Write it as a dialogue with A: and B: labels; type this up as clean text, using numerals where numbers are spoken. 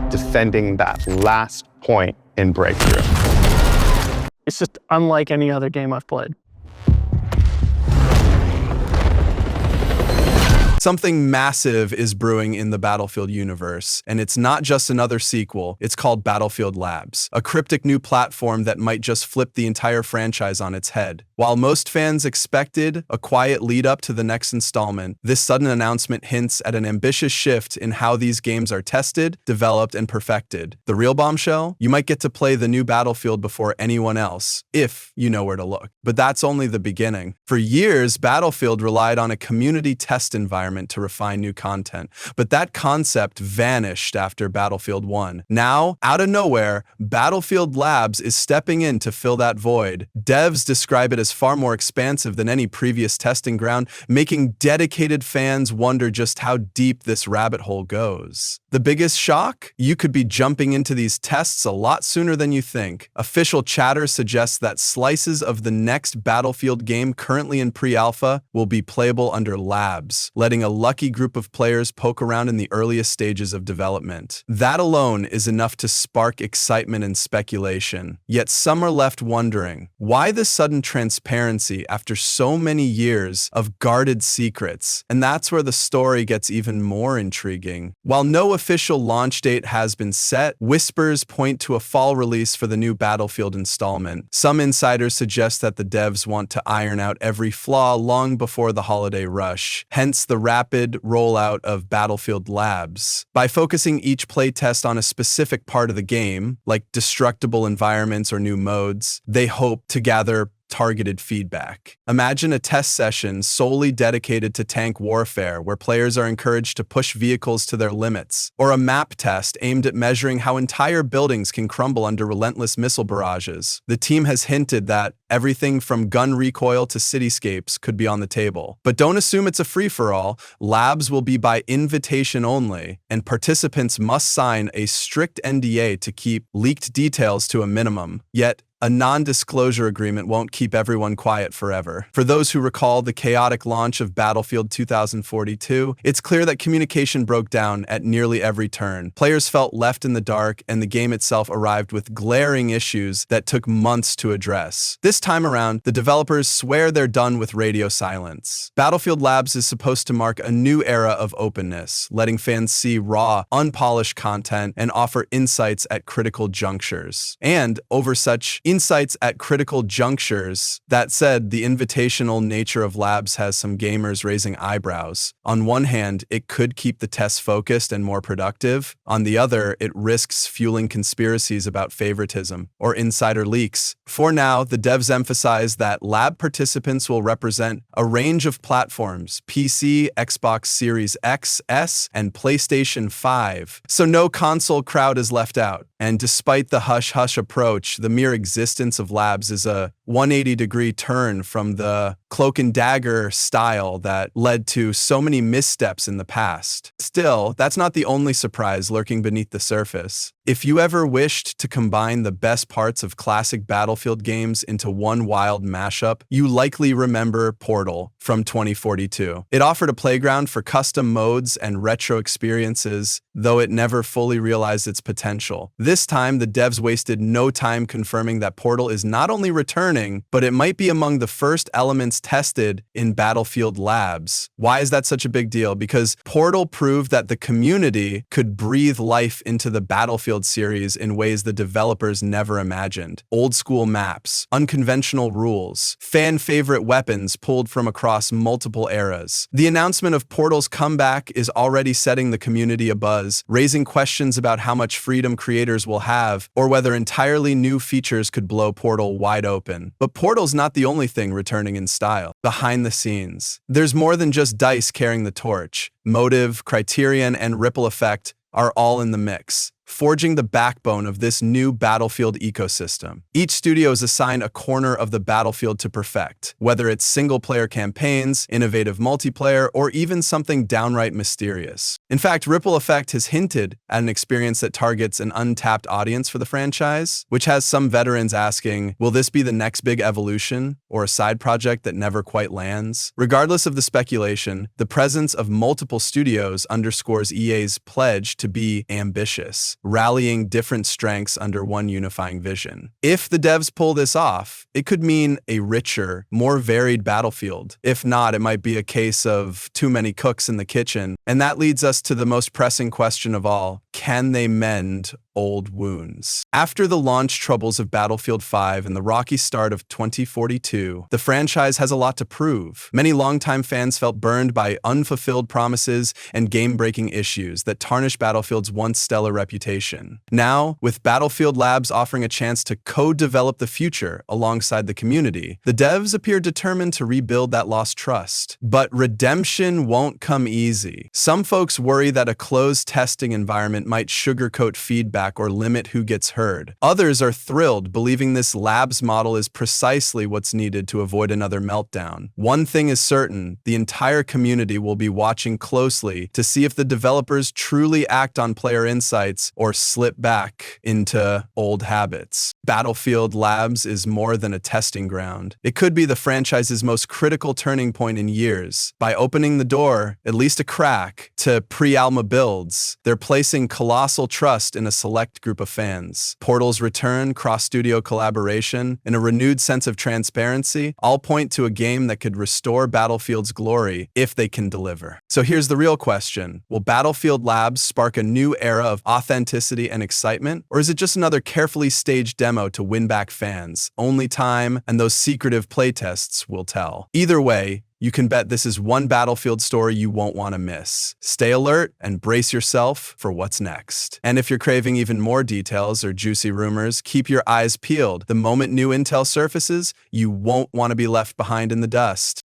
A: defending that last point in breakthrough.
B: It's just unlike any other game I've played.
C: Something massive is brewing in the Battlefield universe, and it's not just another sequel. It's called Battlefield Labs, a cryptic new platform that might just flip the entire franchise on its head. While most fans expected a quiet lead-up to the next installment, this sudden announcement hints at an ambitious shift in how these games are tested, developed, and perfected. The real bombshell? You might get to play the new Battlefield before anyone else, if you know where to look. But that's only the beginning. For years, Battlefield relied on a community test environment to refine new content, but that concept vanished after Battlefield 1. Now, out of nowhere, Battlefield Labs is stepping in to fill that void. Devs describe it as far more expansive than any previous testing ground, making dedicated fans wonder just how deep this rabbit hole goes. The biggest shock? You could be jumping into these tests a lot sooner than you think. Official chatter suggests that slices of the next Battlefield game currently in pre-alpha will be playable under Labs, letting a lucky group of players poke around in the earliest stages of development. That alone is enough to spark excitement and speculation. Yet some are left wondering, why the sudden transparency after so many years of guarded secrets? And that's where the story gets even more intriguing. While no official launch date has been set, whispers point to a fall release for the new Battlefield installment. Some insiders suggest that the devs want to iron out every flaw long before the holiday rush, hence the rapid rollout of Battlefield Labs. By focusing each playtest on a specific part of the game, like destructible environments or new modes, they hope to gather targeted feedback. Imagine a test session solely dedicated to tank warfare, where players are encouraged to push vehicles to their limits, or a map test aimed at measuring how entire buildings can crumble under relentless missile barrages. The team has hinted that everything from gun recoil to cityscapes could be on the table. But don't assume it's a free-for-all. Labs will be by invitation only, and participants must sign a strict NDA to keep leaked details to a minimum. Yet, a non-disclosure agreement won't keep everyone quiet forever. For those who recall the chaotic launch of Battlefield 2042, it's clear that communication broke down at nearly every turn. Players felt left in the dark, and the game itself arrived with glaring issues that took months to address. This time around, the developers swear they're done with radio silence. Battlefield Labs is supposed to mark a new era of openness, letting fans see raw, unpolished content and offer insights at critical junctures. And over such insights at critical junctures. That said, the invitational nature of Labs has some gamers raising eyebrows. On one hand, it could keep the tests focused and more productive. On the other, it risks fueling conspiracies about favoritism or insider leaks. For now, the devs emphasize that lab participants will represent a range of platforms: PC, Xbox Series X, S, and PlayStation 5. So no console crowd is left out. And despite the hush-hush approach, the mere existence of Labs is a 180-degree turn from the cloak and dagger style that led to so many missteps in the past. Still, that's not the only surprise lurking beneath the surface. If you ever wished to combine the best parts of classic Battlefield games into one wild mashup, you likely remember Portal from 2042. It offered a playground for custom modes and retro experiences, though it never fully realized its potential. This time, the devs wasted no time confirming that Portal is not only returning, but it might be among the first elements tested in Battlefield Labs. Why is that such a big deal? Because Portal proved that the community could breathe life into the Battlefield series in ways the developers never imagined. Old school maps, unconventional rules, fan-favorite weapons pulled from across multiple eras. The announcement of Portal's comeback is already setting the community abuzz, raising questions about how much freedom creators will have, or whether entirely new features could blow Portal wide open. But Portal's not the only thing returning in style. Behind the scenes, there's more than just DICE carrying the torch. Motive, Criterion, and Ripple Effect are all in the mix, forging the backbone of this new Battlefield ecosystem. Each studio is assigned a corner of the battlefield to perfect, whether it's single-player campaigns, innovative multiplayer, or even something downright mysterious. In fact, Ripple Effect has hinted at an experience that targets an untapped audience for the franchise, which has some veterans asking, will this be the next big evolution, or a side project that never quite lands? Regardless of the speculation, the presence of multiple studios underscores EA's pledge to be ambitious. rallying different strengths under one unifying vision. If the devs pull this off, it could mean a richer, more varied Battlefield. If not, it might be a case of too many cooks in the kitchen. And that leads us to the most pressing question of all: can they mend old wounds? After the launch troubles of Battlefield 5 and the rocky start of 2042, the franchise has a lot to prove. Many longtime fans felt burned by unfulfilled promises and game-breaking issues that tarnished Battlefield's once stellar reputation. Now, with Battlefield Labs offering a chance to co-develop the future alongside the community, the devs appear determined to rebuild that lost trust. But redemption won't come easy. Some folks worry that a closed testing environment might sugarcoat feedback or limit who gets heard. Others are thrilled, believing this labs model is precisely what's needed to avoid another meltdown. One thing is certain: the entire community will be watching closely to see if the developers truly act on player insights or slip back into old habits. Battlefield Labs is more than a testing ground. It could be the franchise's most critical turning point in years. By opening the door, at least a crack, to pre-alpha builds, they're placing colossal trust in a select group of fans. Portal's return, cross-studio collaboration, and a renewed sense of transparency all point to a game that could restore Battlefield's glory if they can deliver. So here's the real question: will Battlefield Labs spark a new era of authenticity and excitement, or is it just another carefully staged demo to win back fans? Only time and those secretive playtests will tell. Either way, you can bet this is one Battlefield story you won't want to miss. Stay alert and brace yourself for what's next. And if you're craving even more details or juicy rumors, keep your eyes peeled. The moment new intel surfaces, you won't want to be left behind in the dust.